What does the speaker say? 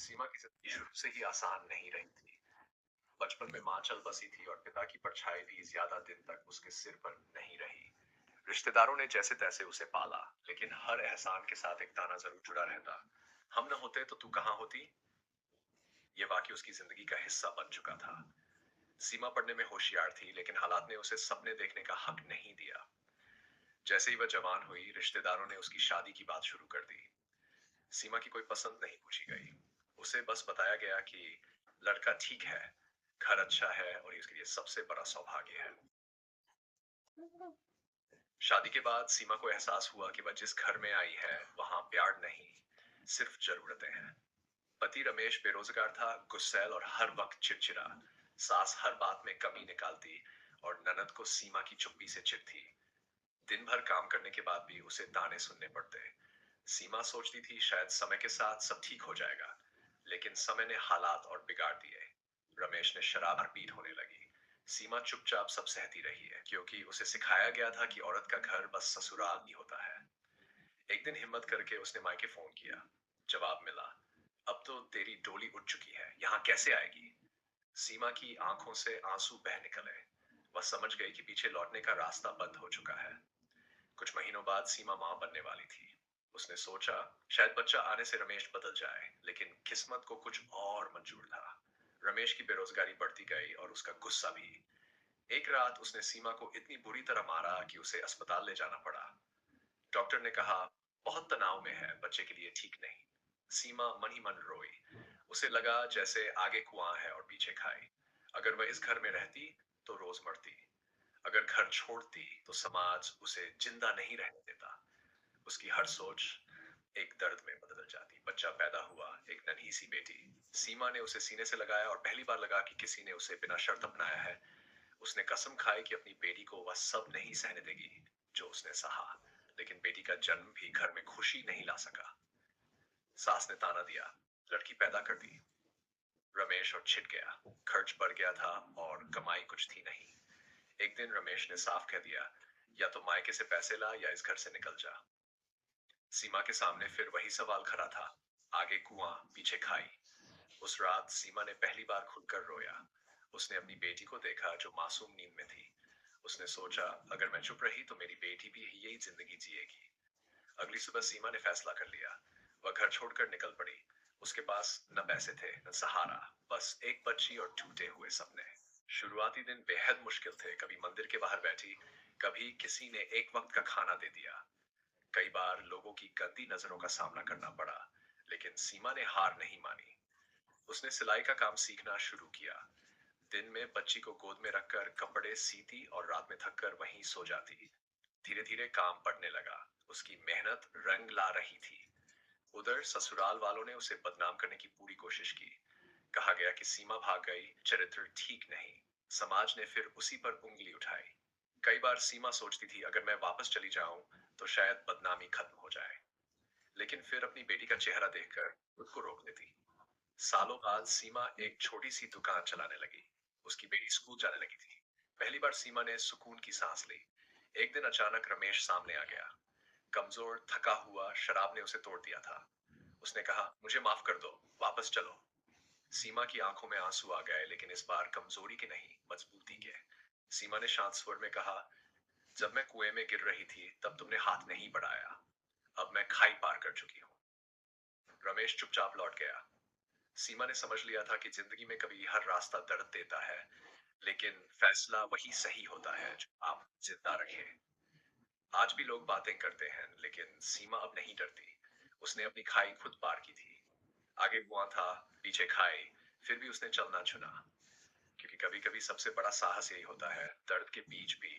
सीमा की जिंदगी शुरू से ही आसान नहीं रही थी। बचपन में माँ चल बसी थी और पिता की परछाई भी ज्यादा दिन तक उसके सिर पर नहीं रही। रिश्तेदारों ने जैसे तैसे उसे पाला, लेकिन हर एहसान के साथ एक ताना जरूर जुड़ा रहता। हम न होते तो तू कहाँ होती। ये वाक्य उसकी जिंदगी का हिस्सा बन चुका था। सीमा पढ़ने में होशियार थी, लेकिन हालात ने उसे सपने देखने का हक नहीं दिया। जैसे ही वह जवान हुई, रिश्तेदारों ने उसकी शादी की बात शुरू कर दी। सीमा की कोई पसंद नहीं पूछी गई। उसे बस बताया गया कि लड़का ठीक है, घर अच्छा है और ये उसके लिए सबसे बड़ा सौभाग्य है। शादी के बाद सीमा को एहसास हुआ कि वह जिस घर में आई है वहां प्यार नहीं, सिर्फ जरूरतें हैं। पति रमेश बेरोजगार था, गुस्सैल और हर वक्त चिड़चिड़ा। सास हर बात में कमी निकालती और ननद को सीमा की चुप्पी से चिढ़ती। दिन भर काम करने के बाद भी उसे ताने सुनने पड़ते। सीमा सोचती थी शायद समय के साथ सब ठीक हो जाएगा, लेकिन समय ने हालात और बिगाड़ दिए। रमेश ने शराब पीट होने लगी। सीमा चुपचाप सब सहती रही है, क्योंकि उसे सिखाया गया था कि औरत का घर बस ससुराल ही होता है। एक दिन हिम्मत करके उसने मायके फोन किया। जवाब मिला, अब तो तेरी डोली उठ चुकी है, यहाँ कैसे आएगी। सीमा की आंखों से आंसू बह निकले। वह समझ गई कि पीछे लौटने का रास्ता बंद हो चुका है। कुछ महीनों बाद सीमा मां बनने वाली थी। उसने सोचा शायद बच्चा आने से रमेश बदल जाए, लेकिन किस्मत को कुछ और मंजूर था। रमेश की बेरोजगारी बढ़ती गई और उसका गुस्सा भी। एक रात उसने सीमा को इतनी बुरी तरह मारा कि उसे अस्पताल ले जाना पड़ा। डॉक्टर ने कहा बहुत तनाव में है, बच्चे के लिए ठीक नहीं। सीमा मन ही मन रोई। उसे लगा जैसे आगे कुआं है और पीछे खाई। अगर वह इस घर में रहती तो रोज मरती। अगर घर छोड़ती तो समाज उसे जिंदा नहीं रहने देता। उसकी हर सोच एक दर्द में बदल जाती। बच्चा पैदा हुआ, एक नन्ही सी बेटी। सीमा ने उसे सीने से लगाया और पहली बार लगा कि किसी ने उसे बिना शर्त अपनाया है। उसने कसम खाई कि अपनी बेटी को वह सब नहीं सहने देगी जो उसने सहा। लेकिन बेटी का जन्म भी घर में खुशी नहीं ला सका। सास ने ताना दिया, लड़की पैदा कर दी। रमेश और छिट गया। खर्च बढ़ गया था और कमाई कुछ थी नहीं। एक दिन रमेश ने साफ कह दिया, या तो मायके से पैसे ला या इस घर से निकल जा। सीमा के सामने फिर वही सवाल खड़ा था, आगे कुआं पीछे खाई। उस रात सीमा ने पहली बार खुलकर रोया। उसने अपनी बेटी को देखा जो मासूम नींद में थी। उसने सोचा अगर मैं चुप रही तो मेरी बेटी भी यही जिंदगी जिएगी। अगली सुबह सीमा ने फैसला कर लिया। वह घर छोड़कर निकल पड़ी। उसके पास न पैसे थे न सहारा, बस एक बच्ची और टूटे हुए सपने। शुरुआती दिन बेहद मुश्किल थे। कभी मंदिर के बाहर बैठी, कभी किसी ने एक वक्त का खाना दे दिया। कई बार लोगों की गंदी नजरों का सामना करना पड़ा, लेकिन सीमा ने हार नहीं मानी। उसने सिलाई का काम सीखना शुरू किया। दिन में बच्ची को गोद में रखकर कपड़े सीती और रात में थककर वहीं सो जाती। धीरे धीरे काम बढ़ने लगा। उसकी मेहनत रंग ला रही थी। उधर ससुराल वालों ने उसे बदनाम करने की पूरी कोशिश की। कहा गया कि सीमा भाग गई, चरित्र ठीक नहीं। समाज ने फिर उसी पर उंगली उठाई। कई बार सीमा सोचती थी अगर मैं वापस चली जाऊं तो शायद बदनामी खत्म हो जाए, लेकिन फिर अपनी बेटी का चेहरा देखकर खुद को रोक लेती। सालों बाद सीमा एक छोटी सी दुकान चलाने लगी। उसकी बेटी स्कूल जाने लगी थी। पहली बार सीमा ने सुकून की सांस ली। एक दिन अचानक रमेश सामने आ गया। कमजोर थका हुआ, शराब ने उसे तोड़ दिया था। उसने कहा मुझे माफ कर दो, वापस चलो। सीमा की आंखों में आंसू आ गए, लेकिन इस बार कमजोरी के नहीं, मजबूती के। सीमा ने शांत स्वर में कहा, जब मैं कुएं में गिर रही थी तब तुमने हाथ नहीं बढ़ाया, अब मैं खाई पार कर चुकी हूँ। रमेश चुपचाप लौट गया। सीमा ने समझ लिया था कि जिंदगी में कभी हर रास्ता दर्द देता है, लेकिन फैसला वही सही होता है जो आप जिंदा रखे। आज भी लोग बातें करते हैं, लेकिन सीमा अब नहीं डरती। उसने अपनी खाई खुद पार की थी। आगे कुआं था, पीछे खाई, फिर भी उसने चलना चुना। क्योंकि कभी कभी सबसे बड़ा साहस यही होता है, दर्द के बीच भी